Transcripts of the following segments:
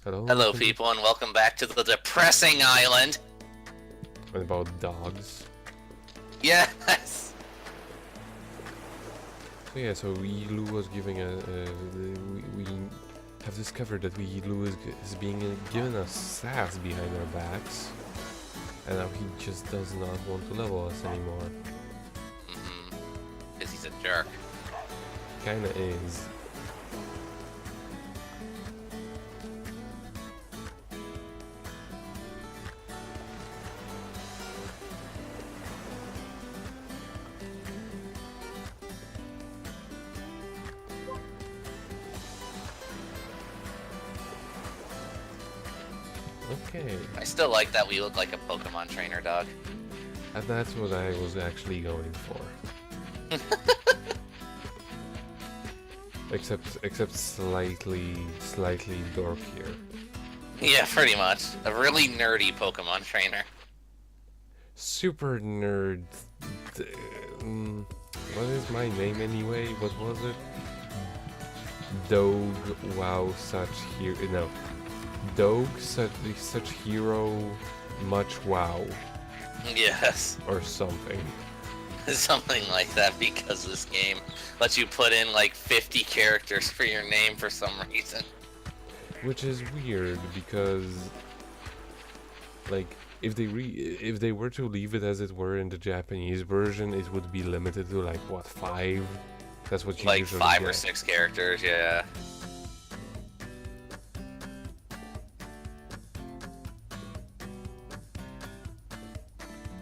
Hello, Hello, welcome to people, and welcome back to the depressing island. about dogs. Yes. So yeah, so Weeloo was giving we have discovered that Weeloo is being given us sass behind our backs, and now he just does not want to level us anymore. Because he's a jerk. Kinda is. Okay, I still like that we look like a Pokemon trainer dog. and that's what I was actually going for. Except slightly dorkier. Yeah, pretty much. A really nerdy Pokemon trainer. Super nerd. What is my name anyway? What was it? Doge. Wow, such hero. No, Doge, such hero. Much wow, Yes. or something. Something like that, because this game lets you put in like 50 characters for your name for some reason. Which is weird because, like, if they were to leave it as it were in the Japanese version, it would be limited to like what, 5? That's what you Like usually 5 get. or 6 characters, yeah.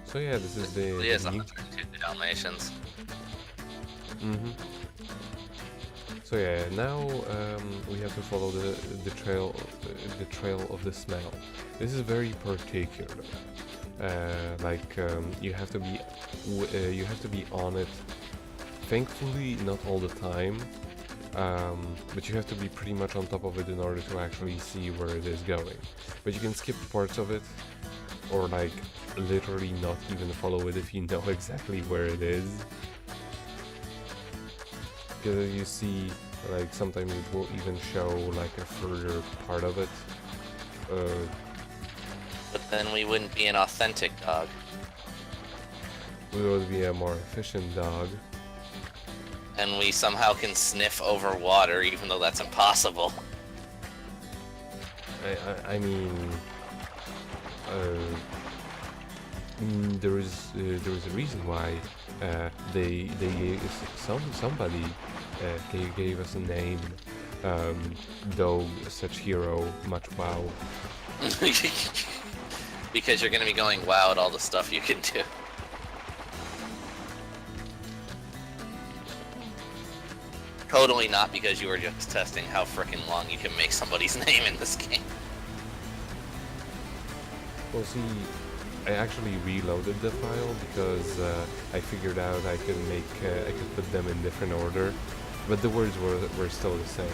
So yeah, this is the, It is the new. 102 Dalmatians. Mm-hmm. So yeah, now we have to follow the trail of the smell. This is very particular. You have to be you have to be on it. Thankfully, not all the time, but you have to be pretty much on top of it in order to actually see where it is going. But you can skip parts of it, or like literally not even follow it if you know exactly where it is. Because you see, like, sometimes it will even show like a further part of it. But then we wouldn't be an authentic dog. We would be a more efficient dog. And we somehow can sniff over water, even though that's impossible. I mean, there is a reason why they somebody gave us a name. Though such hero, much wow. Because you're gonna be going wow at all the stuff you can do. Totally not because you were just testing how frickin' long you can make somebody's name in this game. Well, see, I actually reloaded the file because I figured out I could put them in different order, but the words were still the same.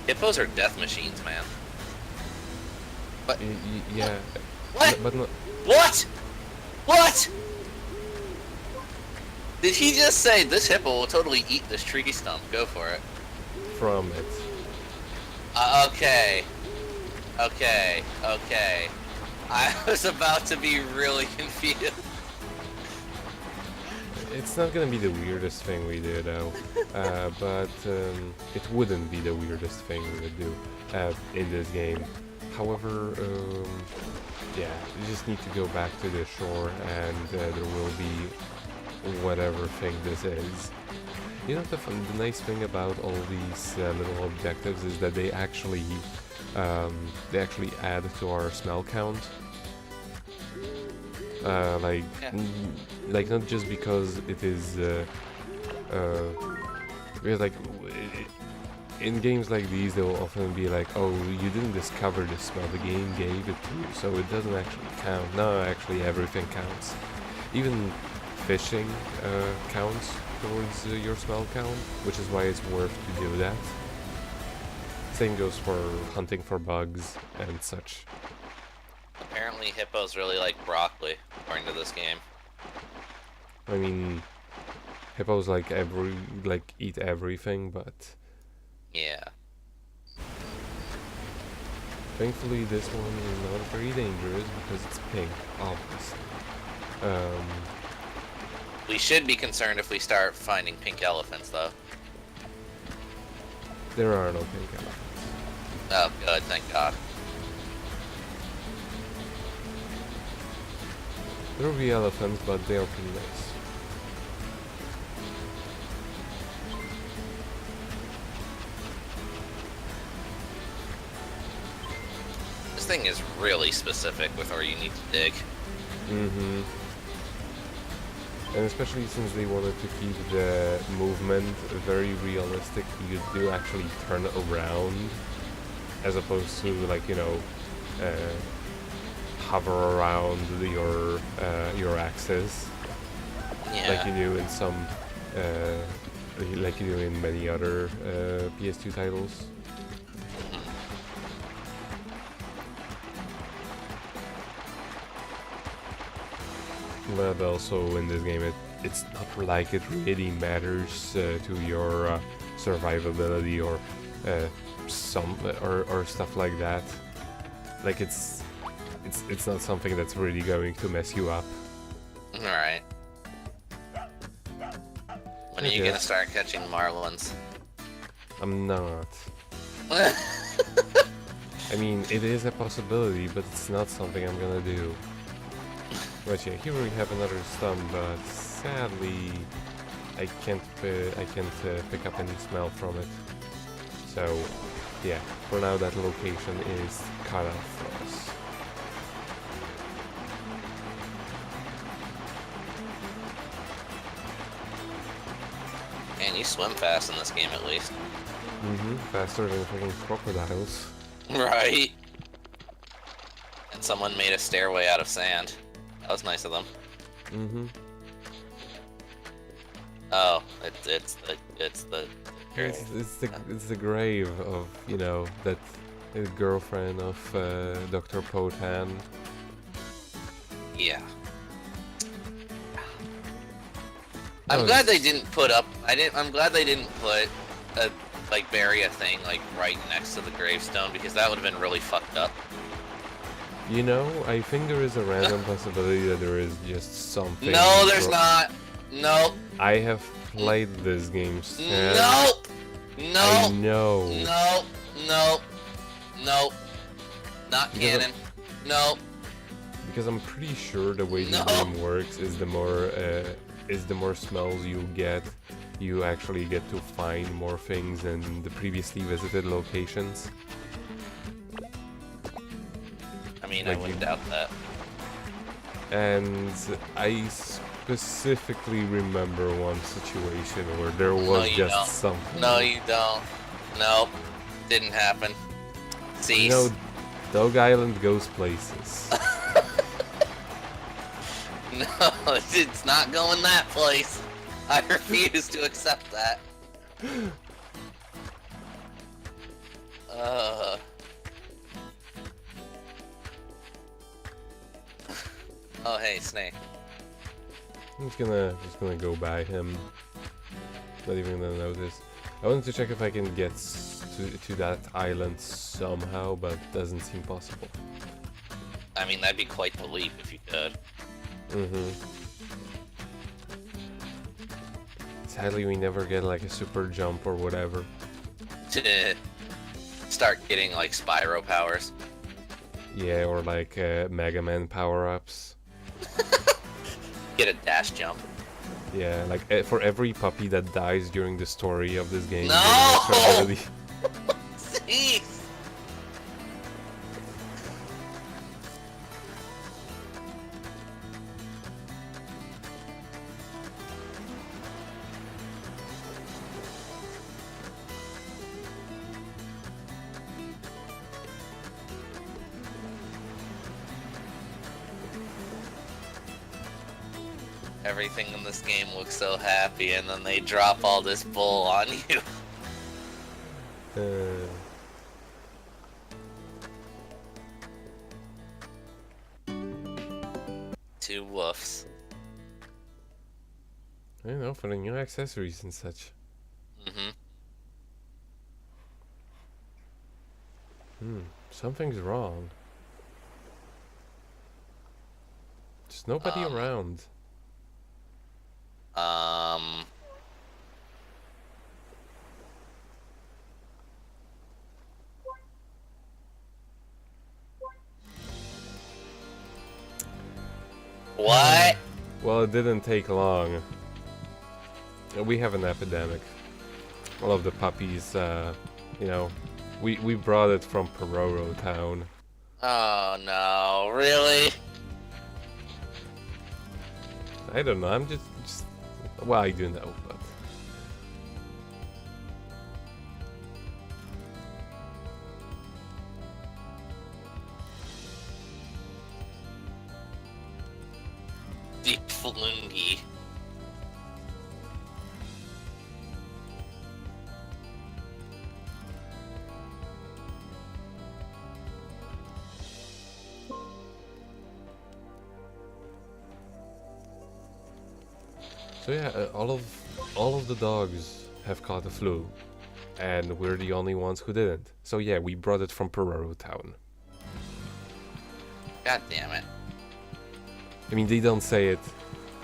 Hippos are death machines, man. But Yeah, what? but not. What? What? Did he just say this hippo will totally eat this tree stump? Go for it. From it. Okay. Okay. Okay. I was about to be really confused. It's not gonna be the weirdest thing we do though, but it wouldn't be the weirdest thing we would do in this game. However, yeah, you just need to go back to the shore and there will be whatever thing this is. You know, the nice thing about all these little objectives is that they actually add to our smell count. Like, Yeah. like not just because it is, because like in games like these, they will often be like, "Oh, you didn't discover this smell; the game gave it to you, so it doesn't actually count." No, actually, everything counts. Even fishing counts towards your smell count, which is why it's worth to do that. Same goes for hunting for bugs and such. Apparently hippos really like broccoli, according to this game. I mean, Hippos like eat everything, but Yeah. thankfully this one is not very dangerous because it's pink, obviously. Um, We should be concerned if we start finding pink elephants, though. there are no pink elephants. Oh, good, thank God. There will be elephants, but they are pretty nice. This thing is really specific with where you need to dig. Mm-hmm. And especially since they wanted to keep the movement very realistic, you do actually turn around as opposed to like, you know, hover around your axis Yeah. like you do in some like you do in many other PS2 titles. But also in this game, it's not like it really matters to your survivability or or stuff like that. Like it's not something that's really going to mess you up. Alright. When are you gonna start catching marlins? I'm not. I mean, it is a possibility, but it's not something I'm gonna do. But yeah, here we have another stun, but sadly, I can't pick up any smell from it. So, yeah, for now that location is cut off for us. Man, you swim fast in this game at least. Mm-hmm, faster than freaking crocodiles. Right. And someone made a stairway out of sand. That was nice of them. Mm-hmm. Oh, it's the It's the grave of, you know, that girlfriend of Dr. Potan. yeah. Oh, I'm glad they didn't put up. I'm glad they didn't put bury a thing like right next to the gravestone because that would have been really fucked up. You know, I think there is a random possibility that there is just something. No, there's not. Nope. I have played this game, Sam. Nope. I Nope. know. Nope. Nope. Nope. Not canon. Nope. Because I'm pretty sure the way No. the game works is the more smells you get, you actually get to find more things in the previously visited locations. I mean, Like I wouldn't you- doubt that. And I specifically remember one situation where there was you just don't. something. No, you don't. Nope. Didn't happen. Cease. You know, DOGE Island goes places. No, it's not going that place. I refuse to accept that. Oh, hey, Snake. I'm just gonna go by him. Not even gonna notice. I wanted to check if I can get to that island somehow, but it doesn't seem possible. I mean, that'd be quite the leap if you could. Mm-hmm. Sadly, we never get like a super jump or whatever. To start getting, like, Spyro powers. Yeah, or like Mega Man power-ups. Get a dash jump. Yeah, like for every puppy that dies during the story of this game. No! you get an extra ability. Cease! Everything in this game looks so happy, and then they drop all this bull on you. Two woofs. You know, for the new accessories and such. Mm-hmm. Something's wrong. There's nobody around. What? Well, it didn't take long. We have an epidemic. All of the puppies, you know, we brought it from Pororo town. Oh no, really? I don't know, I'm just well, I do know, but... Deep Flungy. So yeah, all of the dogs have caught the flu, and we're the only ones who didn't. So yeah, we brought it from Pororo town. God damn it. I mean, they don't say it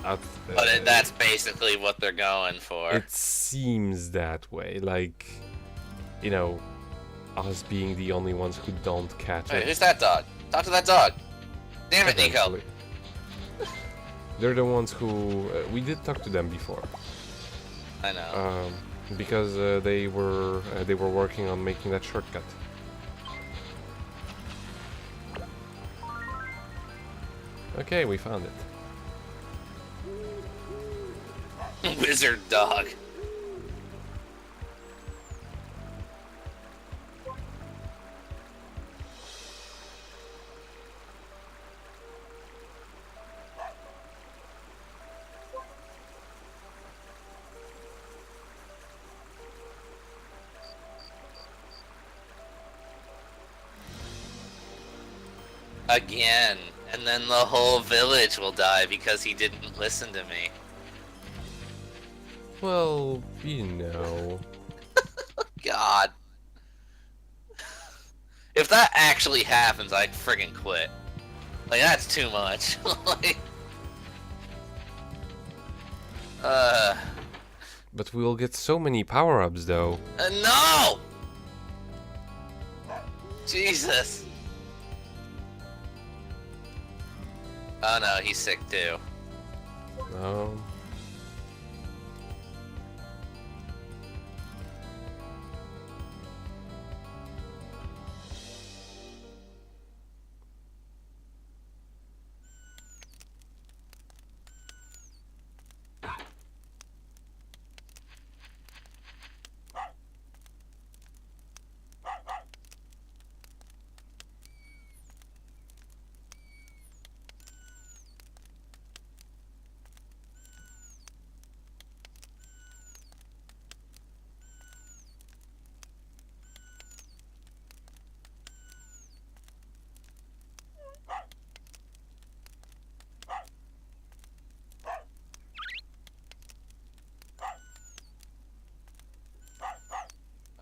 at... But that's basically what they're going for. It seems that way, like, you know, us being the only ones who don't catch Hey, it. who's that dog? Talk to that dog. Damn it, Nico. Eventually. They're the ones who... we did talk to them before. I know. Because they were working on making that shortcut. Okay, we found it. Wizard dog. Again, and then the whole village will die because he didn't listen to me. Well, you know... God. If that actually happens, I'd friggin' quit. Like, that's too much. Like... But we'll get so many power-ups, though. No! Jesus. Oh no, he's sick too. No.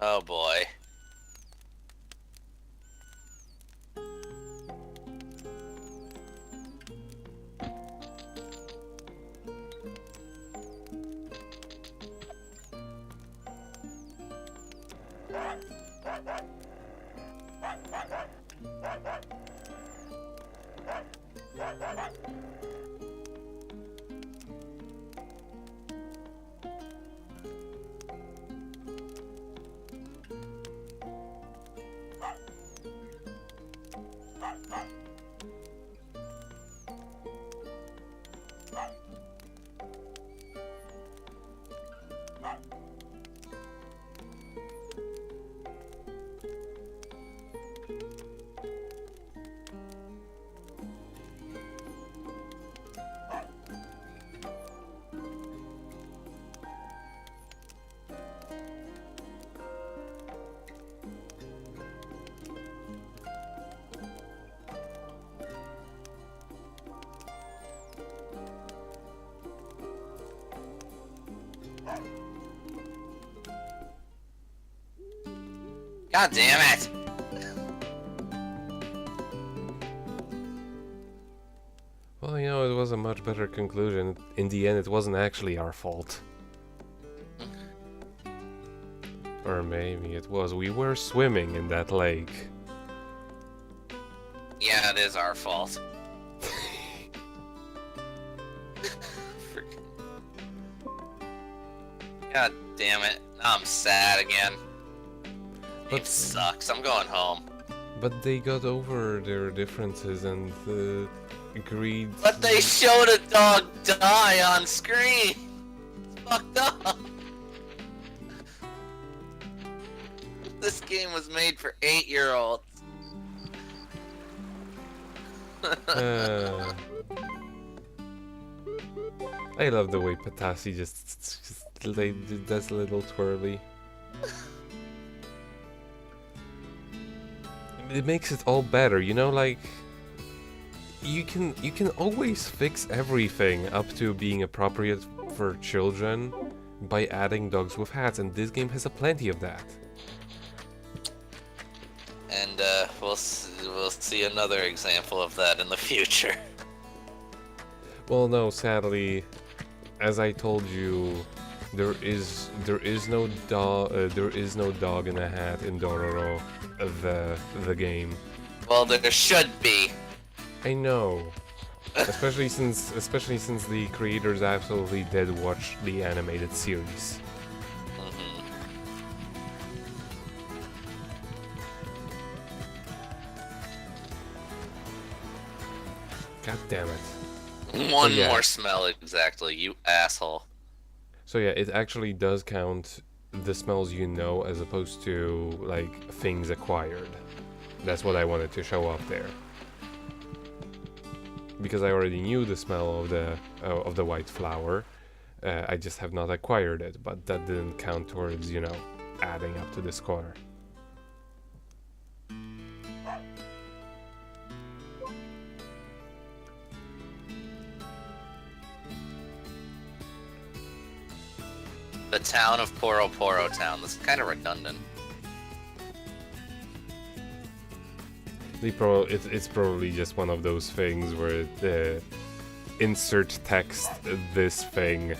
Oh boy. God damn it! Well, you know, it was a much better conclusion. In the end, it wasn't actually our fault. Or maybe it was. We were swimming in that lake. Yeah, it is our fault. God damn it. Now I'm sad again. It sucks. I'm going home. But they got over their differences and agreed. But they showed a dog die on screen. It's fucked up. This game was made for 8-year-olds. I love the way Patasi just does a little twirly. It makes it all better, you know, like you can always fix everything up to being appropriate for children by adding dogs with hats, and this game has a plenty of that. And we'll see another example of that in the future. Well, no, sadly, as I told you, there is no dog in a hat in Dororo, the game. Well, there should be. I know, especially since the creators absolutely did watch the animated series. God damn it. One more smell exactly, you asshole. So yeah, it actually does count the smells you know as opposed to like things acquired. That's what I wanted to show off there. Because I already knew the smell of the white flower, I just have not acquired it, but that didn't count towards, you know, adding up to the score. The town of Poro Poro Town. This is kind of redundant. It's probably just one of those things where insert text this thing.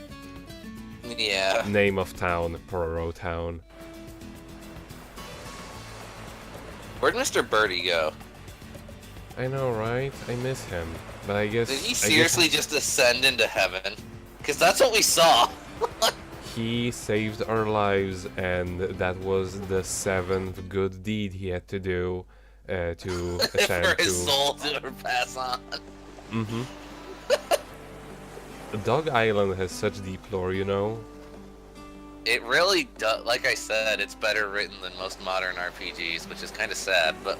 Yeah. Name of town, Poro Town. Where'd Mr. Birdie go? I know, right? I miss him. But I guess... Did he seriously just ascend into heaven? Because that's what we saw. He saved our lives, and that was the 7th good deed he had to do to ascend for his soul to pass on. Mm-hmm. DOGE Island has such deep lore, you know? It really does. Like I said, it's better written than most modern RPGs, which is kind of sad, but...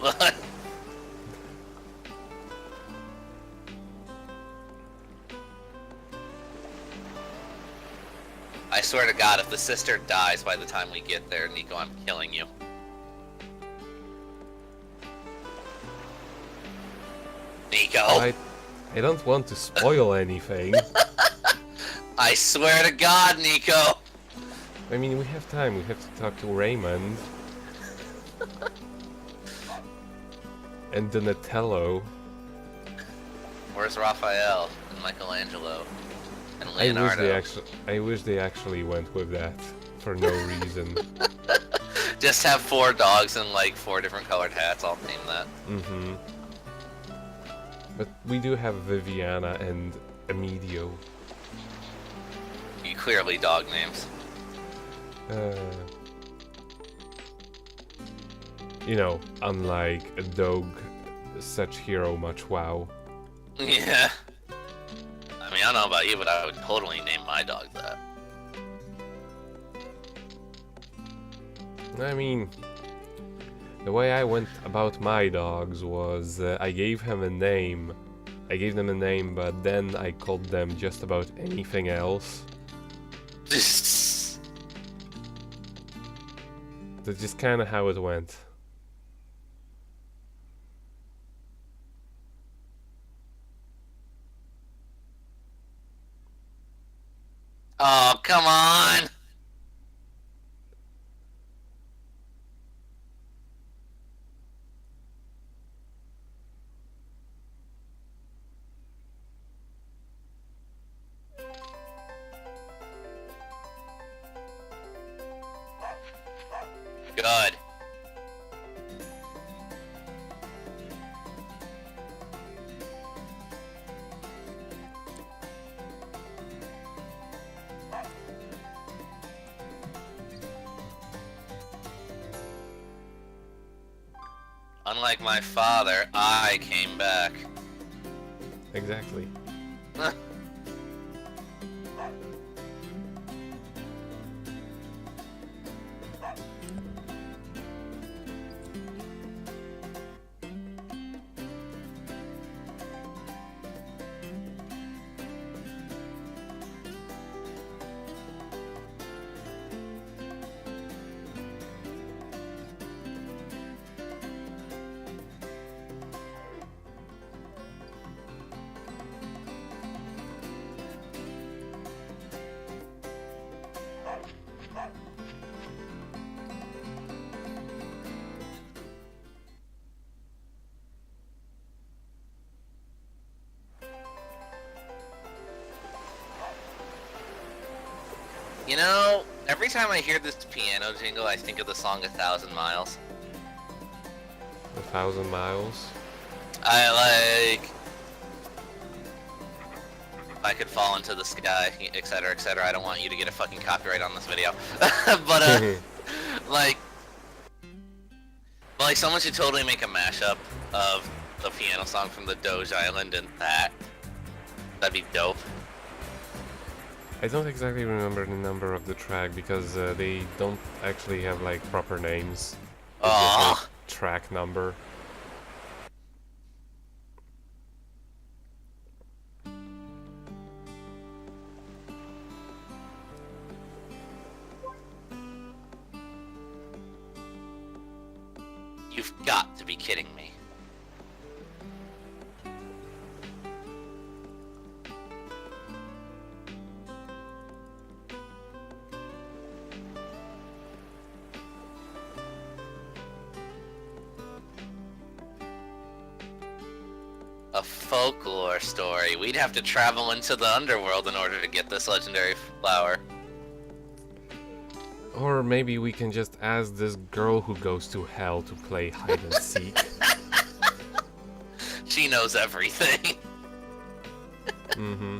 I swear to God, if the sister dies by the time we get there, Nico, I'm killing you. Nico! I don't want to spoil anything. I swear to God, Nico! I mean, we have time. We have to talk to Raymond. And Donatello. Where's Raphael and Michelangelo? And Leonardo? I wish they actually went with that for no reason. Just have 4 dogs and like 4 different colored hats. I'll name that. Mm-hmm. But we do have Viviana and Emidio. You clearly dog names. You know, unlike a dog, such hero much wow. Yeah. I mean, I don't know about you, but I would totally name my dog that. I mean, the way I went about my dogs was I gave him a name. I gave them a name, but then I called them just about anything else. That's just kind of how it went. Oh, come on! Good. Unlike my father, I came back. Exactly. You know, every time I hear this piano jingle, I think of the song 1,000 Miles. 1,000 miles. I like... I could fall into the sky, etc., etc. I don't want you to get a fucking copyright on this video. But, like... But, like, someone should totally make a mashup of the piano song from the DOGE Island and that. That'd be dope. I don't exactly remember the number of the track because they don't actually have like proper names. It's just, like, track number. You've got to be kidding me. A folklore story. We'd have to travel into the underworld in order to get this legendary flower. Or maybe we can just ask this girl who goes to hell to play hide and seek. She knows everything. Mm-hmm.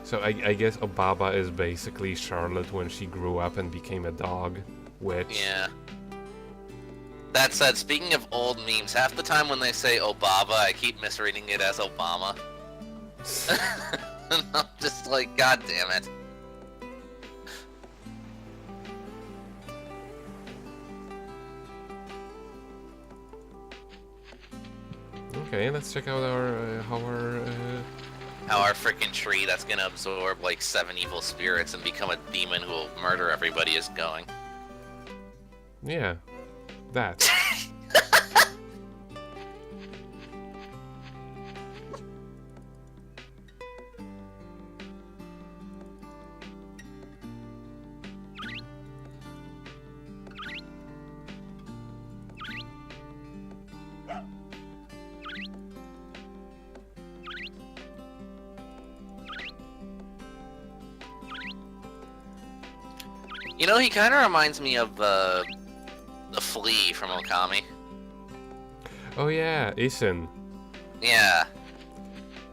So I guess Obaba is basically Charlotte when she grew up and became a dog witch. Yeah. That said, speaking of old memes, half the time when they say Obaba, I keep misreading it as Obama. And I'm just like, god damn it. Okay, let's check out our How our freaking tree that's gonna absorb like 7 evil spirits and become a demon who will murder everybody is going. yeah, that. You know, he kind of reminds me of the flea from Okami. Oh yeah, Isin. Yeah.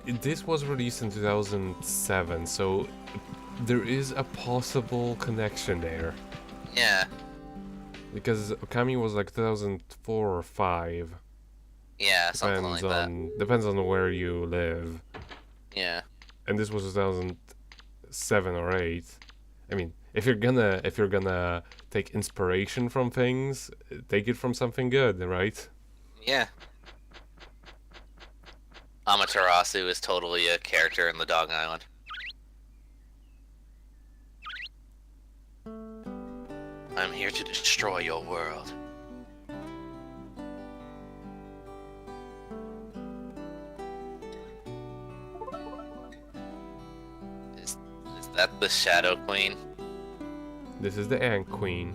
This was released in 2007, so there is a possible connection there. Yeah. Because Okami was like 2004 or 5. Yeah, something like that. Depends on where you live. Yeah. And this was 2007 or 8. I mean, if you're gonna take inspiration from things, take it from something good, right? Yeah. Amaterasu is totally a character in the Dog Island. I'm here to destroy your world. Is that the Shadow Queen? This is the Ant Queen.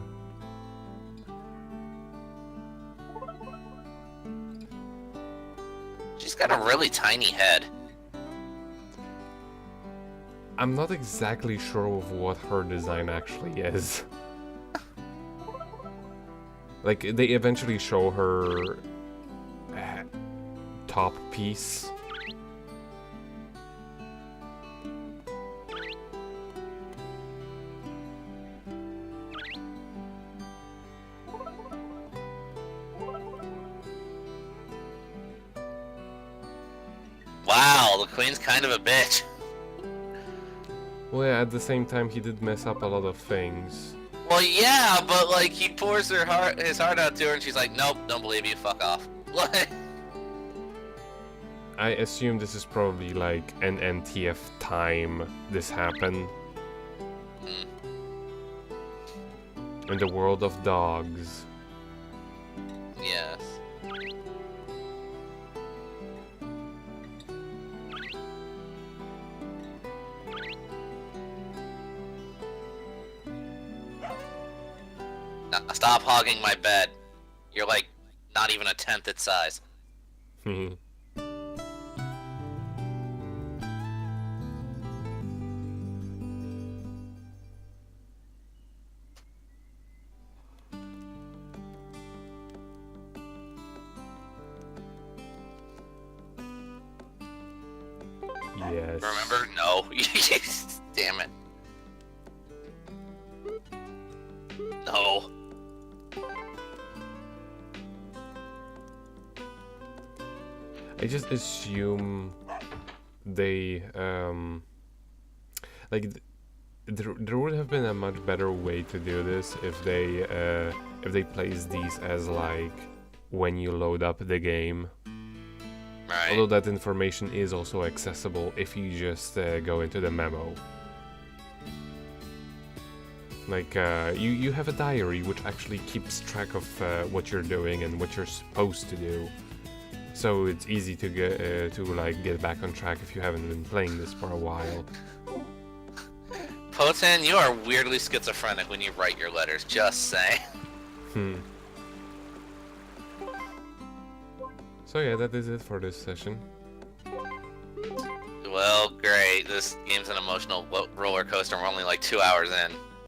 She's got a really tiny head. I'm not exactly sure of what her design actually is. Like, they eventually show her top piece. Wow, the queen's kind of a bitch. Well, yeah, at the same time, he did mess up a lot of things. Well, yeah, but like he pours his heart out to her, and she's like, "Nope, don't believe you. Fuck off." Like, I assume this is probably like an NTF time this happened. In the world of dogs. yes. Now, stop hogging my bed. You're like not even a tenth its size. Yes. Remember? No. Damn it. No. I just assume they like there would have been a much better way to do this if they place these as like when you load up the game. Right. Although that information is also accessible if you just go into the memo. Like, you have a diary which actually keeps track of what you're doing and what you're supposed to do. So it's easy to get back on track if you haven't been playing this for a while. Potan, you are weirdly schizophrenic when you write your letters, just saying. So yeah, that is it for this session. Well, great. This game's an emotional roller coaster. We're only like 2 hours in.